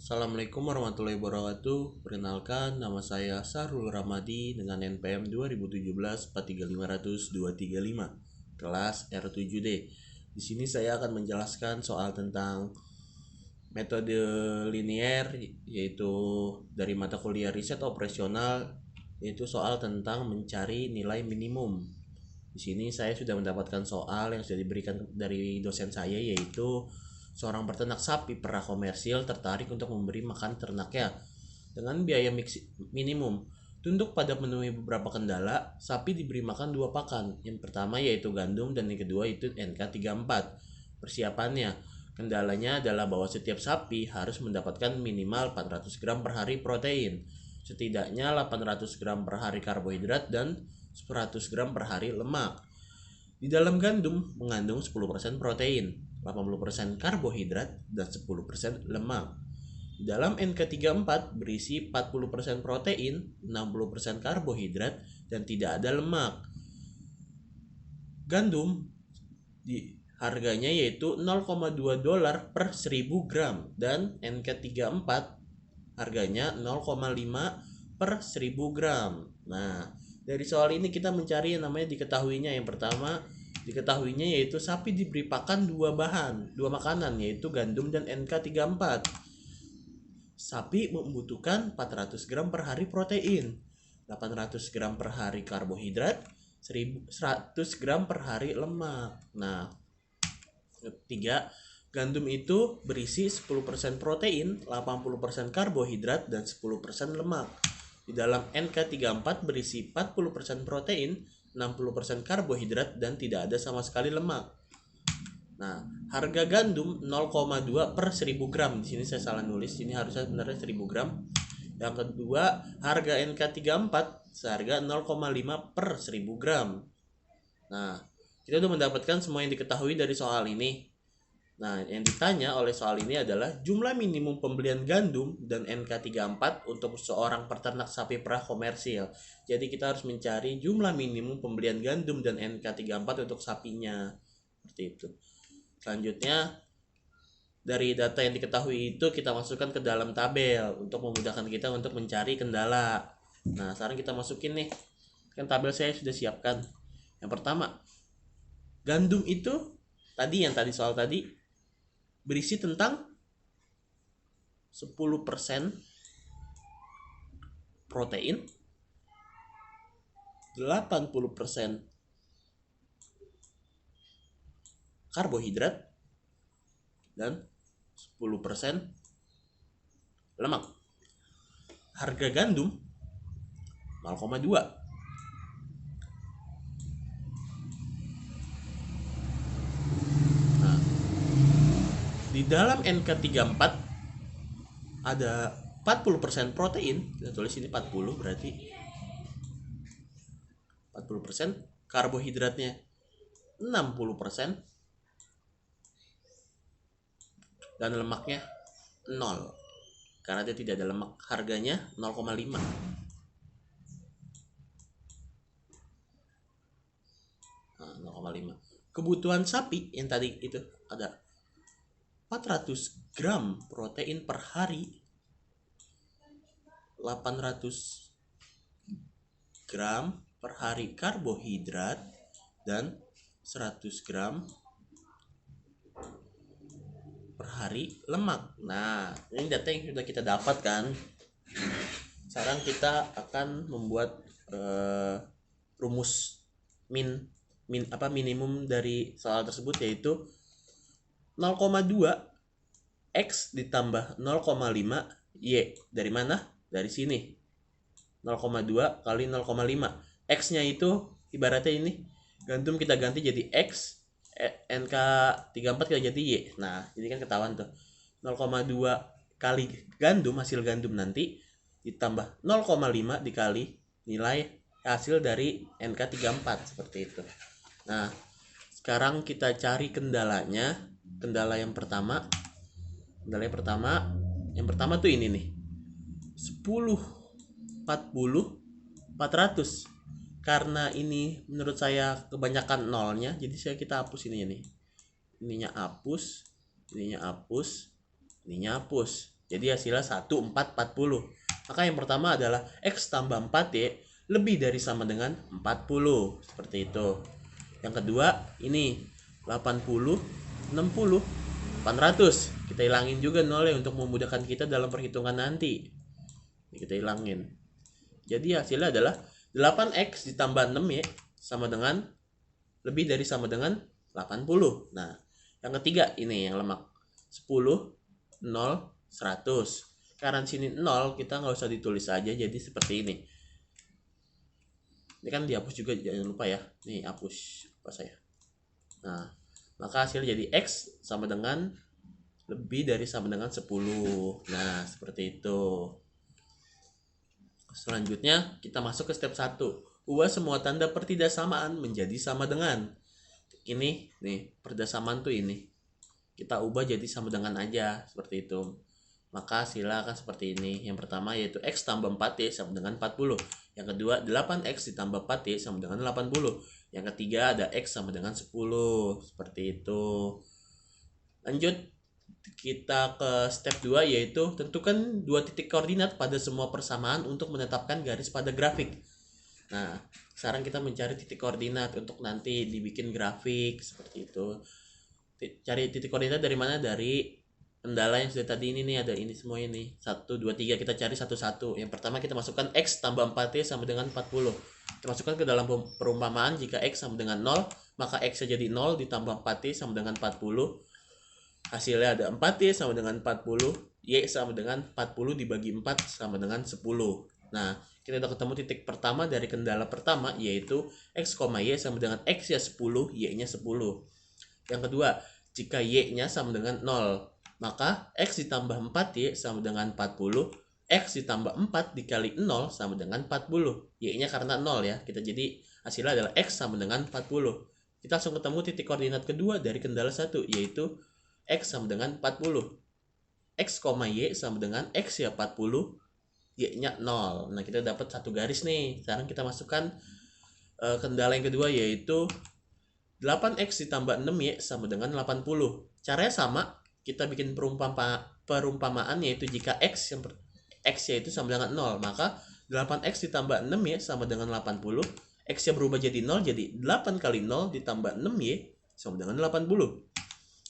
Assalamualaikum warahmatullahi wabarakatuh. Perkenalkan, nama saya Sarul Ramadi dengan NPM 2017 43500 kelas R7D. Di sini saya akan menjelaskan soal tentang metode linier, yaitu dari mata kuliah riset operasional, yaitu soal tentang mencari nilai minimum. Di sini saya sudah mendapatkan soal yang sudah diberikan dari dosen saya, yaitu seorang peternak sapi perah komersil tertarik untuk memberi makan ternaknya dengan biaya minimum. Tunduk pada memenuhi beberapa kendala, sapi diberi makan 2 pakan. Yang pertama yaitu gandum dan yang kedua itu NK34. Persiapannya, kendalanya adalah bahwa setiap sapi harus mendapatkan minimal 400 gram per hari protein, setidaknya 800 gram per hari karbohidrat dan 100 gram per hari lemak. Di dalam gandum mengandung 10% protein, 80% karbohidrat, dan 10% lemak. Di dalam NK34 berisi 40% protein, 60% karbohidrat, dan tidak ada lemak. Gandum harganya yaitu $0,2 per 1000 gram dan NK34 harganya 0,5 per 1000 gram. Nah, dari soal ini kita mencari yang namanya diketahuinya. Yang pertama diketahuinya yaitu sapi diberi pakan 2 makanan yaitu gandum dan NK34. Sapi membutuhkan 400 gram per hari protein, 800 gram per hari karbohidrat, 100 gram per hari lemak. Nah, ketiga, gandum itu berisi 10% protein, 80% karbohidrat, dan 10% lemak. Di dalam NK34 berisi 40% protein, 60% karbohidrat, dan tidak ada sama sekali lemak. Nah, harga gandum 0,2 per 1000 gram. Di sini saya salah nulis, ini harusnya sebenarnya 1000 gram. Yang kedua, harga NK34 seharga 0,5 per 1000 gram. Nah, kita sudah mendapatkan semua yang diketahui dari soal ini. Nah, yang ditanya oleh soal ini adalah jumlah minimum pembelian gandum dan NK34 untuk seorang peternak sapi perah komersil. Jadi kita harus mencari jumlah minimum pembelian gandum dan NK34 untuk sapinya. Seperti itu. Selanjutnya, dari data yang diketahui itu kita masukkan ke dalam tabel untuk memudahkan kita untuk mencari kendala. Nah, sekarang kita masukin nih. Kan tabel saya sudah siapkan. Yang pertama, gandum itu yang tadi soal tadi berisi tentang 10% protein, 80% karbohidrat, dan 10% lemak. Harga gandum 0,2. Nah, di dalam NK34 ada 40% protein, kita tulis ini 40 berarti 40%, karbohidratnya 60%, dan lemaknya 0 karena dia tidak ada lemak. Harganya 0,5. Nah, 0,5. Kebutuhan sapi yang tadi itu ada 400 gram protein per hari, 800 gram per hari karbohidrat, dan 100 gram per hari lemak. Nah, ini data yang sudah kita dapatkan. Sekarang kita akan membuat rumus minimum dari soal tersebut, yaitu 0,2 X ditambah 0,5 Y. Dari mana? Dari sini. 0,2 kali 0,5. X-nya itu ibaratnya ini gandum kita ganti jadi X, NK34 kita jadi Y. Nah, ini kan ketahuan tuh. 0,2 kali gandum, hasil gandum nanti ditambah 0,5 dikali nilai hasil dari NK34, seperti itu. Nah, sekarang kita cari kendalanya. Kendala yang pertama tuh ini nih. 10, 40, 400. Karena ini menurut saya kebanyakan nolnya, jadi kita hapus ininya nih. Ininya hapus, ininya hapus, ininya hapus. Jadi hasilnya 1, 4, 40. Maka yang pertama adalah X tambah 4Y lebih dari sama dengan 40. Seperti itu. Yang kedua ini 80, 60, 800. Kita hilangin juga nolnya untuk memudahkan kita dalam perhitungan nanti. Kita hilangin. Jadi hasilnya adalah 8X ditambah 6Y sama dengan lebih dari sama dengan 80. Nah, yang ketiga ini yang lemak. 10, 0, 100. Karena di sini 0, kita nggak usah ditulis aja, jadi seperti ini. Ini kan dihapus juga, jangan lupa ya. Nih, hapus apa saya. Nah, maka hasilnya jadi X sama dengan lebih dari sama dengan 10. Nah, seperti itu. Selanjutnya, kita masuk ke step 1. Ubah semua tanda pertidaksamaan menjadi sama dengan. Ini, nih, pertidaksamaan tuh ini. Kita ubah jadi sama dengan aja, seperti itu. Maka hasilnya akan seperti ini. Yang pertama yaitu X tambah 4Y sama dengan 40. Yang kedua 8X ditambah 4Y sama dengan 80. Yang ketiga ada X sama dengan 10. Seperti itu. Lanjut kita ke step 2 yaitu tentukan dua titik koordinat pada semua persamaan untuk menetapkan garis pada grafik. Nah, sekarang kita mencari titik koordinat untuk nanti dibikin grafik seperti itu. Cari titik koordinat dari mana? Dari kendala yang sudah tadi ini nih, ada ini semua ini 1, 2, 3, kita cari satu-satu. Yang pertama kita masukkan X tambah 4Y sama dengan 40. Kita masukkan ke dalam perumpamaan jika X sama dengan 0, maka X jadi 0 ditambah 4Y sama dengan 40. Hasilnya ada 4Y sama dengan 40, Y sama dengan 40 dibagi 4 sama dengan 10. Nah, kita udah ketemu titik pertama dari kendala pertama, yaitu X, Y sama dengan X ya 10, Y-nya 10. Yang kedua, jika Y-nya sama dengan 0, maka X ditambah 4Y sama dengan 40, X ditambah 4 dikali 0 sama dengan 40. Y-nya karena 0 ya, kita jadi hasilnya adalah X sama dengan 40. Kita langsung ketemu titik koordinat kedua dari kendala 1, yaitu X sama dengan 40. X, Y sama dengan X ya 40, Y-nya 0. Nah, kita dapat satu garis nih. Sekarang kita masukkan kendala yang kedua, yaitu 8X ditambah 6Y sama dengan 80. Caranya sama, kita bikin perumpamaan yaitu jika X nya itu sama dengan 0, maka 8X ditambah 6Y sama dengan 80. X-nya berubah jadi 0, jadi 8 kali 0 ditambah 6Y sama dengan 80.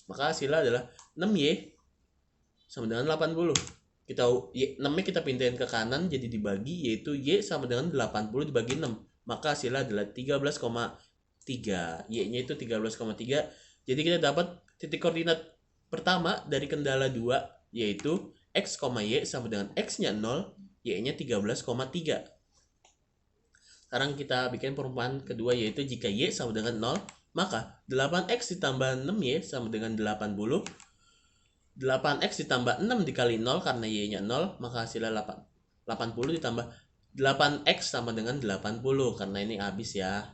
Maka hasilnya adalah 6Y sama dengan 80. Kita 6-nya kita pindahin ke kanan jadi dibagi, yaitu Y sama dengan 80 dibagi 6. Maka hasilnya adalah 13,3. Y-nya itu 13,3. Jadi kita dapat titik koordinat pertama dari kendala 2, yaitu X, Y sama dengan X-nya 0, Y-nya 13,3. Sekarang kita bikin perumpamaan kedua, yaitu jika Y sama dengan 0, maka 8X ditambah 6Y sama dengan 80. 8X ditambah 6 dikali 0 karena Y-nya 0, maka hasilnya 80 ditambah 8X sama dengan 80. Karena ini habis ya.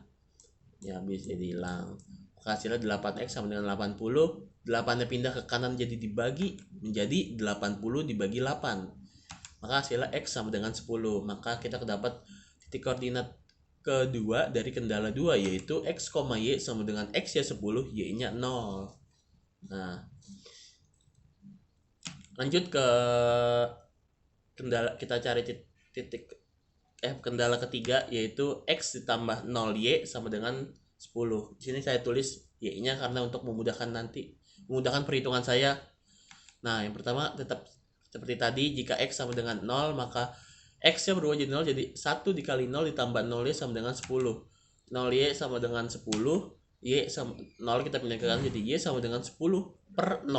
Ya habis, jadi hilang. Maka hasilnya 8X sama dengan 80. 8-nya pindah ke kanan jadi dibagi menjadi 80 dibagi 8. Maka hasilnya X sama dengan 10. Maka kita dapat titik koordinat kedua dari kendala 2, yaitu X, Y sama dengan X ya 10, Y-nya 0. Nah, lanjut ke kendala, kita cari kendala ketiga, yaitu X ditambah 0Y sama dengan 10. Di sini saya tulis Y-nya karena untuk memudahkan perhitungan saya. Nah, yang pertama tetap seperti tadi, jika X sama dengan 0, maka X-nya berubah jadi 0, jadi 1 dikali 0 ditambah 0Y sama dengan 10. 0Y sama dengan 10, Y sama 0 kita pindah ke kanan jadi Y sama dengan 10 per 0.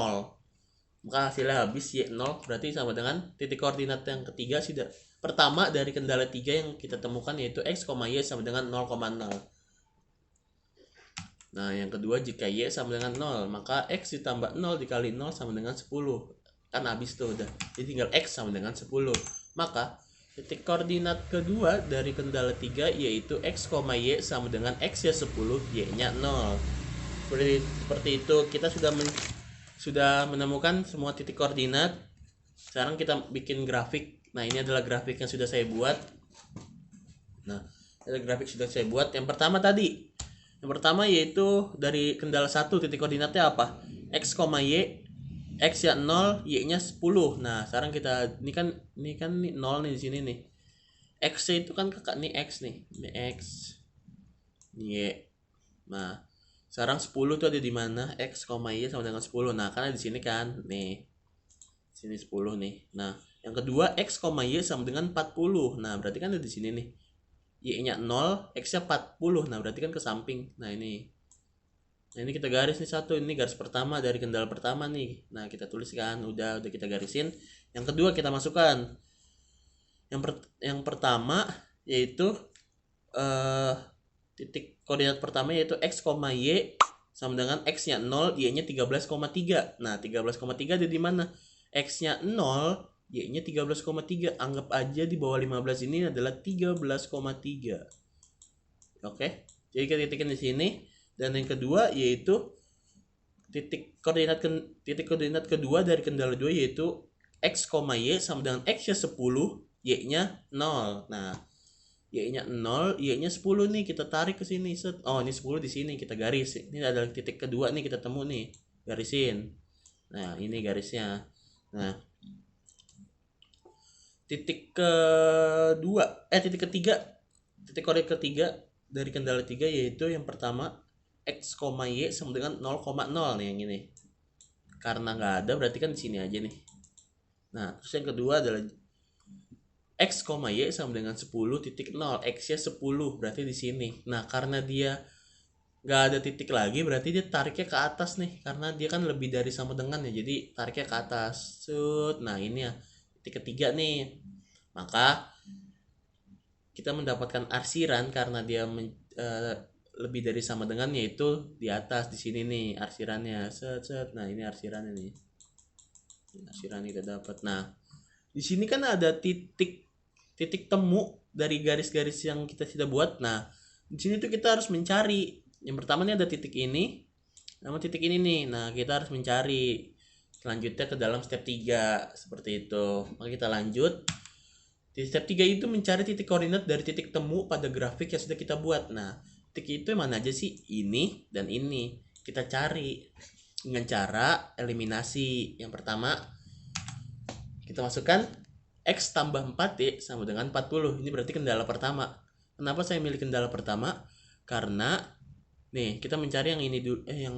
Maka hasilnya habis Y 0, berarti sama dengan titik koordinat yang ketiga sudah pertama dari kendala 3 yang kita temukan, yaitu X, Y sama dengan 0,0. Nah, yang kedua jika Y sama dengan 0, maka X ditambah 0 dikali 0 sama dengan 10. Kan habis tuh udah. Jadi tinggal X sama dengan 10. Maka titik koordinat kedua dari kendala 3 yaitu X, Y sama dengan X ya 10, Y-nya 0. Seperti itu kita sudah menemukan semua titik koordinat. Sekarang kita bikin grafik. Nah, ini adalah grafik yang sudah saya buat. Nah, ada grafik sudah saya buat. Yang pertama yaitu dari kendala 1 titik koordinatnya apa? X, Y X nya 0, Y-nya 10. Nah, sekarang kita ini kan 0 nih di sini nih. X itu kan kakak nih X nih. Ini X. Ini Y. Nah, sekarang 10 tuh ada di mana? X, Y sama dengan 10. Nah, karena di sini kan nih. Sini 10 nih. Nah, yang kedua X, Y sama dengan 40. Nah, berarti kan ada di sini nih. Y-nya 0, X-nya 40. Nah, berarti kan ke samping. Nah, ini. Nah, ini kita garis nih satu. Ini garis pertama dari kendala pertama nih. Nah, kita tuliskan. Udah kita garisin. Yang kedua kita masukkan. Yang pertama yaitu titik koordinat pertama yaitu X, Y sama dengan X-nya 0, Y-nya 13,3. Nah, 13,3 ada di mana? X-nya 0, Y-nya 13,3. Anggap aja di bawah 15 ini adalah 13,3. Oke. Jadi kita titikkan di sini. Dan yang kedua yaitu titik koordinat kedua dari kendala 2 yaitu X, Y sama dengan X-nya 10, Y-nya 0. Nah, Y-nya 0, Y-nya 10 nih, kita tarik ke sini. Set. Oh, ini 10 di sini, kita garis. Ini adalah titik kedua nih, kita temu nih. Garisin. Nah, ini garisnya. Nah, titik koordinat ketiga dari kendala 3 yaitu yang pertama X, Y sama dengan 0,0 nih yang ini. Karena nggak ada berarti kan di sini aja nih. Nah, terus yang kedua adalah X, Y sama dengan 10.0. X-nya 10 berarti di sini. Nah, karena dia nggak ada titik lagi berarti dia tariknya ke atas nih. Karena dia kan lebih dari sama dengan ya. Jadi tariknya ke atas. Nah, ini ya titik ketiga nih. Maka kita mendapatkan arsiran karena dia lebih dari sama dengan yaitu di atas di sini nih arsirannya. Nah, ini arsirannya nih. Arsiran kita dapat. Nah, di sini kan ada titik temu dari garis-garis yang kita sudah buat. Nah, di sini tuh kita harus mencari. Yang pertama nih ada titik ini sama titik ini nih. Nah, kita harus mencari selanjutnya ke dalam step 3 seperti itu. Maka kita lanjut. Di step 3 itu mencari titik koordinat dari titik temu pada grafik yang sudah kita buat. Nah, titik itu mana aja sih? Ini dan ini. Kita cari dengan cara eliminasi. Yang pertama, kita masukkan X tambah 4Y sama dengan 40. Ini berarti kendala pertama. Kenapa saya milih kendala pertama? Karena nih, kita mencari yang ini dulu, yang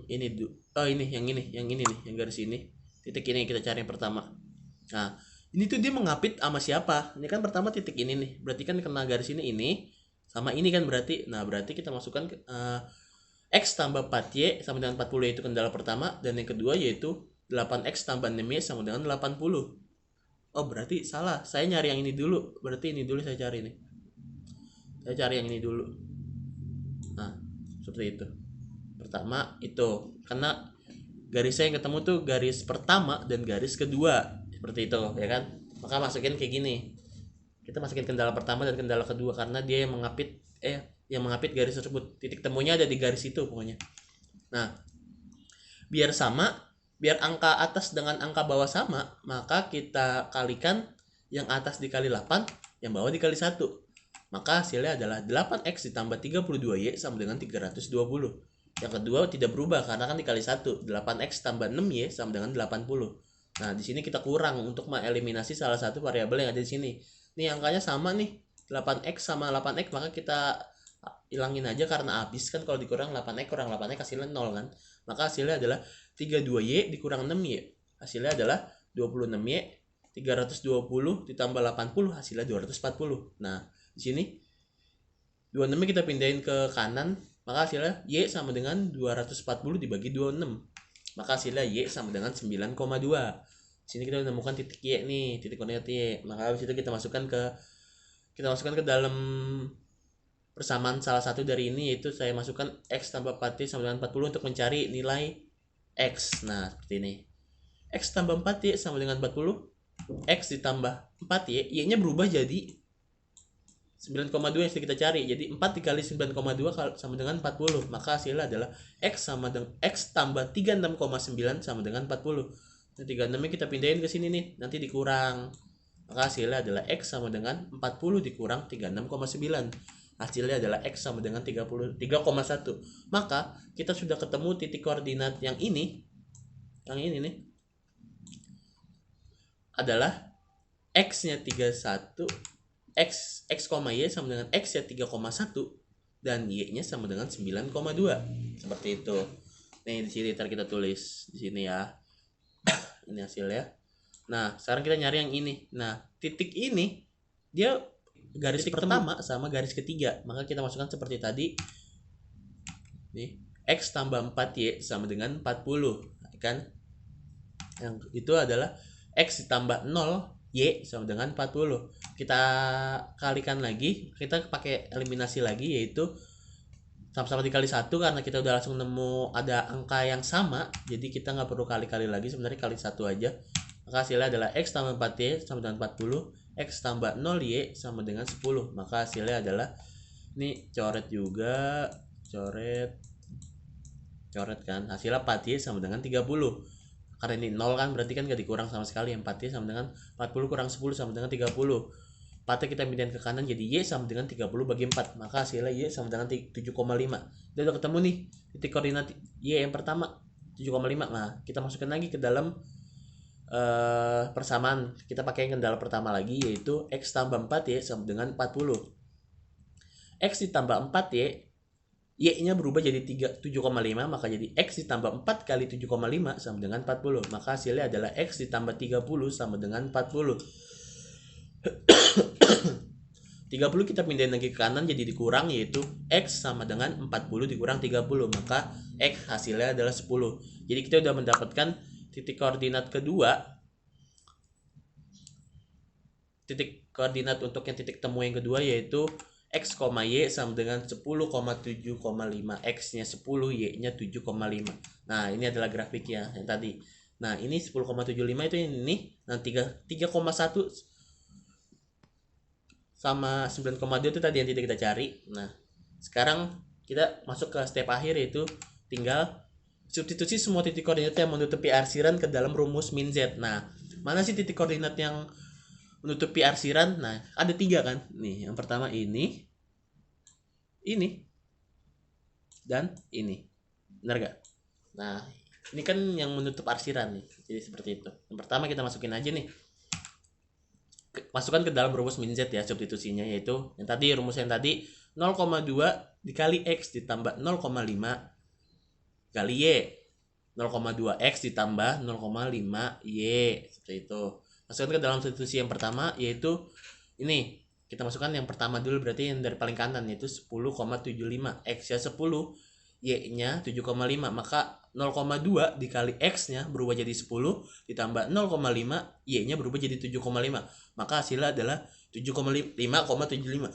ini dulu. Oh, yang ini nih, yang garis ini. Titik ini kita cari yang pertama. Nah, ini tuh dia mengapit sama siapa? Ini kan pertama titik ini nih. Berarti kan kena garis ini sama ini kan berarti. Nah, berarti kita masukkan X tambah 4Y sama dengan 40 yaitu kendala pertama, dan yang kedua yaitu 8X tambah 6Y sama dengan 80. Oh, berarti salah. Saya nyari yang ini dulu. Berarti ini dulu saya cari nih. Saya cari yang ini dulu. Nah, seperti itu. Pertama itu. Karena garis saya yang ketemu tuh garis pertama dan garis kedua. Seperti itu, ya kan? Maka masukin kayak gini. Kita masukin kendala pertama dan kendala kedua karena dia yang mengapit garis tersebut. Titik temunya ada di garis itu pokoknya. Nah, biar sama, biar angka atas dengan angka bawah sama, maka kita kalikan yang atas dikali 8, yang bawah dikali 1. Maka hasilnya adalah 8X ditambah 32Y sama dengan 320. Yang kedua tidak berubah karena kan dikali 1. 8X tambah 6Y sama dengan 80. Nah, di sini kita kurang untuk mengeliminasi salah satu variabel yang ada di sini. Nih angkanya sama nih, 8X sama 8X, maka kita hilangin aja karena habis kan kalau dikurang 8X kurang 8X hasilnya 0 kan. Maka hasilnya adalah 32Y dikurang 6Y. Hasilnya adalah 26Y. 320 ditambah 80 hasilnya 240. Nah, di sini 26 kita pindahin ke kanan, maka hasilnya Y sama dengan 240 dibagi 26. Maka hasilnya Y sama dengan 9,2. Di sini kita menemukan titik Y nih, titik koordinat Y. Maka habis itu kita masukkan ke dalam persamaan salah satu dari ini, yaitu saya masukkan X tambah 4Y sama dengan 40 untuk mencari nilai X. Nah, seperti ini. X tambah 4Y sama dengan 40. X ditambah 4Y, Y-nya berubah jadi 9,2 yang sudah kita cari. Jadi 4 dikali 9,2 sama dengan 40. Maka hasilnya adalah X tambah 36,9 sama dengan 40. Nah, 36-nya kita pindahin ke sini nih, nanti dikurang. Maka hasilnya adalah X sama dengan 40 dikurang 36,9. Hasilnya adalah X sama dengan 3,1. Maka kita sudah ketemu titik koordinat yang ini nih. adalah X-nya 31, X koma Y sama dengan X-nya 3,1 dan Y-nya sama dengan 9,2. Seperti itu. Nih di sini ntar kita tulis di sini ya. Ini hasilnya. Nah, sekarang kita nyari yang ini. Nah, titik ini dia garis pertama sama garis ketiga. Maka kita masukkan seperti tadi. Nih, X tambah 4Y sama dengan 40. Kan? Yang itu adalah X ditambah 0 Y sama dengan 40. Kita kalikan lagi, kita pakai eliminasi lagi, yaitu sama-sama dikali 1 karena kita udah langsung nemu ada angka yang sama, jadi kita nggak perlu kali-kali lagi, sebenarnya kali 1 aja. Maka hasilnya adalah X tambah 4Y sama dengan 40, X tambah 0Y sama dengan 10. Maka hasilnya adalah, ini coret juga, coret kan, hasilnya 4Y sama dengan 30. Karena ini 0 kan, berarti kan gak dikurang sama sekali. 4Y sama dengan 40 kurang 10 sama dengan 30. 4-nya kita pindahin ke kanan, jadi Y sama dengan 30 bagi 4. Maka hasilnya Y sama dengan 7,5. Dia udah ketemu nih titik koordinat Y yang pertama 7,5. Nah, kita masukkan lagi ke dalam persamaan. Kita pakai yang kendala pertama lagi, yaitu X tambah 4Y sama dengan 40. X ditambah 4Y, Y-nya berubah jadi 7,5, maka jadi X ditambah 4 kali 7,5 sama dengan 40. Maka hasilnya adalah X ditambah 30 sama dengan 40. 30 kita pindahin lagi ke kanan, jadi dikurang, yaitu X sama dengan 40 dikurang 30. Maka X hasilnya adalah 10. Jadi kita udah mendapatkan titik koordinat kedua. Titik koordinat untuk yang titik temu yang kedua, yaitu X, Y sama dengan 10,7,5. X-nya 10, Y-nya 7,5. Nah, ini adalah grafiknya yang tadi. Nah, ini 10,75 itu ini. Nah, 3,1 sama 9,2 itu tadi yang tidak kita cari. Nah, sekarang kita masuk ke step akhir, yaitu tinggal substitusi semua titik koordinat yang menutupi arsiran ke dalam rumus min Z. Nah, mana sih titik koordinat yang menutupi arsiran? Nah, ada 3 kan. Nih, yang pertama ini, dan ini. Benar gak? Nah, ini kan yang menutup arsiran nih. Jadi seperti itu. Yang pertama kita masukin aja nih. Masukkan ke dalam rumus min Z ya, substitusinya, yaitu yang tadi, rumus yang tadi 0,2 dikali X ditambah 0,5 kali Y. 0,2 X ditambah 0,5 Y. Seperti itu. Masukkan ke dalam substitusi yang pertama, yaitu ini. Kita masukkan yang pertama dulu, berarti yang dari paling kanan, yaitu 10,75. X-nya 10, Y-nya 7,5. Maka 0,2 dikali X-nya berubah jadi 10, ditambah 0,5, Y-nya berubah jadi 7,5. Maka hasilnya adalah 7,5,75.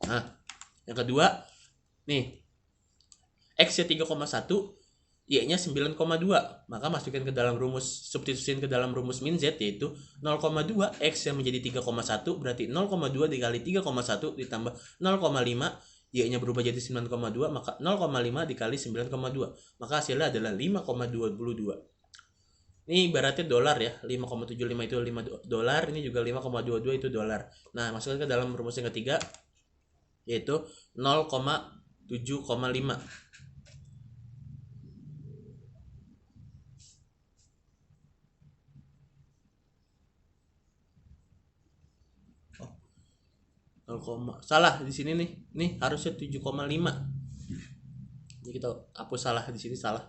Nah, yang kedua, nih. X-nya 3,1, Y-nya 9,2. Maka masukkan ke dalam rumus, substitusiin ke dalam rumus min Z, yaitu 0,2 X yang menjadi 3,1, berarti 0,2 dikali 3,1 ditambah 0,5, Y-nya berubah jadi 9,2, maka 0,5 dikali 9,2. Maka hasilnya adalah 5,22. Ini ibaratnya dolar ya, 5,75 itu 5 dolar, ini juga 5,22 itu dolar. Nah, masukkan ke dalam rumus yang ketiga, yaitu 0,7,5. Salah di sini nih. Nih harusnya 7,5. Jadi kita hapus salah di sini, salah.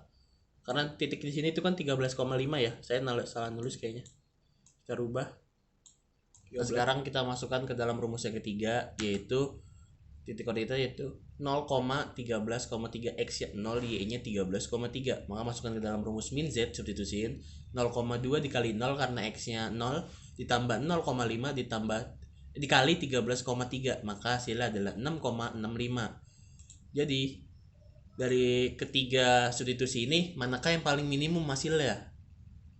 Karena titik di sini itu kan 13,5 ya. Saya salah nulis kayaknya. Kita rubah. Nah, sekarang kita masukkan ke dalam rumus yang ketiga, yaitu titik koordinatnya yaitu 0,13,3 X ya 0, Y-nya 13,3. Maka masukkan ke dalam rumus min Z, substitusiin 0,2 dikali 0 karena X-nya 0, ditambah 0,5 ditambah dikali 13,3, maka hasilnya adalah 6,65. Jadi dari ketiga substitusi ini, manakah yang paling minimum hasilnya?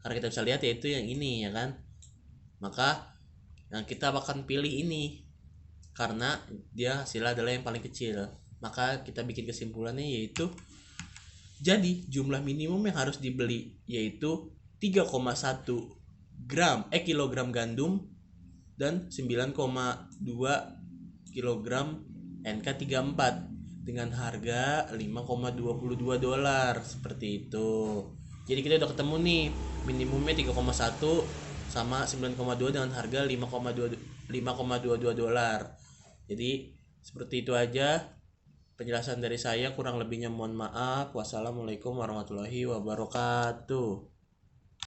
Karena kita bisa lihat yaitu yang ini ya kan. Maka yang kita akan pilih ini karena dia hasilnya adalah yang paling kecil. Maka kita bikin kesimpulannya, yaitu jadi jumlah minimum yang harus dibeli yaitu 3,1 kilogram gandum dan 9,2 kg NK34 dengan harga 5,22 dolar, seperti itu. Jadi kita udah ketemu nih minimumnya 3,1 sama 9,2 dengan harga 5,22 dolar. Jadi seperti itu aja penjelasan dari saya, kurang lebihnya mohon maaf. Wassalamualaikum warahmatullahi wabarakatuh.